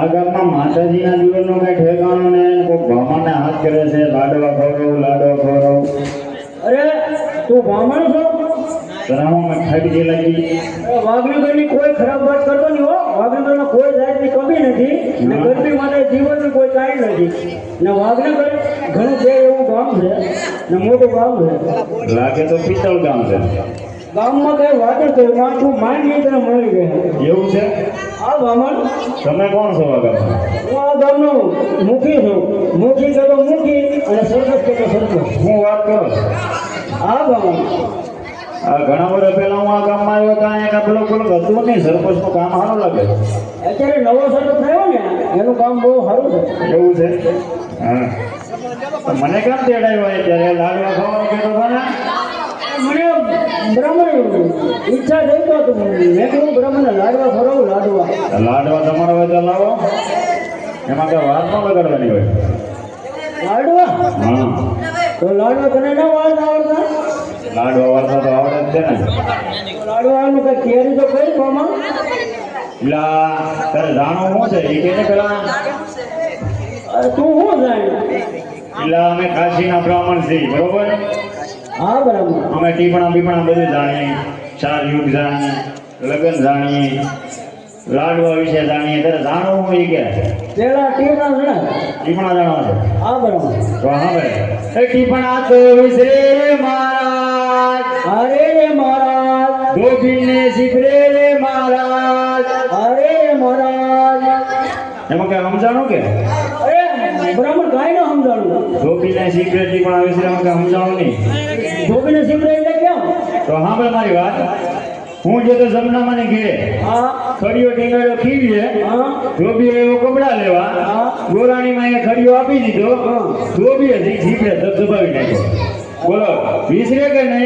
આ ગામમાં માતાજીના દિવસનો કઈ ઠેકાણો ને કોઈ બ્રાહ્મણને હાથ કરે છે લાડવા ખવડાવું. અરે તું બ્રાહ્મણ છો? તરામાં ઠગી લાગી. વાઘનગરની કોઈ ખરાબ વાત કરવાની હો. વાઘનગરમાં કોઈ જાતની કમી નથી ને ગરબી માટે જીવનની કોઈ કાંઈ નથી ને વાઘનગર ઘણું છે એવું ગામ છે ને મોટું ગામ છે. લાગે તો પિત્તળ ગામ છે. ગામમાં કઈ વાત જ થઈ માથું માંડી તને મળી ગયા એવું છે. આ બ્રાહ્મણ તમે કોણ છો આ ગામમાં? હું આ ગામનો મુખી છું. મુખી કે તો મુખી અને સરપંચ કે તો સરપંચ. હું વાત કરો આ બ્રાહ્મણ આ ઘણા વર્ષ પહેલા હું આ ગામમાં આવ્યો કાંઈ એના પેલો હતું નહીં. સરપંચનું કામ સારું લાગે. અત્યારે નવો સરપંચ થયો ને એનું કામ બહુ સારું છે. એવું છે. હા મને કેમ તેડાયો હોય ત્યારે લાડવા ખાવાનું કહેતો હતો ને? મને બ્રાહ્મણ ઈચ્છા થઈ તો મેં કહ્યું બ્રાહ્મણને લાડવા ખવડાવું. લાડવા તમારા હોય તો લાવો. એમાં કઈ વાત ન લગાડવાની હોય. લાડવા હા તો લાડવા તને ના આવડતા? લાડવા વાળતા તો આવડે જ છે ને. લાડવાનું કઈ તૈયારી તો કરી મામા. પેલા તારે જાણવું શું છે એ કે પેલા તું શું જાણ? પેલા અમે કાશીના બ્રાહ્મણ છીએ બરોબર. હા બરાબર. અમે ટીપણા બધું જાણીએ. 4 યુગ જાણીએ, લગ્ન જાણીએ, લાડવા વિશે જાણીએ. તારે જાણવું હોય કે પેલા ટીપણા જાણવા છે. હા બરાબર. તો હા ભાઈ એ ટીપણા તો વિશે મહારાજ. અરે રે મહારાજ. ગોપીને શીખરે રે મહારાજ. અરે રે મહારાજ. એમાં કઈ સમજાણું કે? અરે બ્રાહ્મણ કાંઈ ન સમજાણું. ગોપીને શીખરે ટીપણા વિશે એમાં કઈ સમજાણું નહીં. ધોબીને શીખરે એટલે કેમ? તો હા ભાઈ મારી વાત. હું જે તો જમનામાને ઘેરે હા ખડીયો ટીંગાડ્યો ખીવીએ. હા ધોબીએ એવો કપડા લેવા. હા ગોરાણીમાં એ ખડીયો આપી દીધો. ધોબીએ શીખરે ધબધબાવી નાખ્યો. બોલો વિસરે કે નહીં?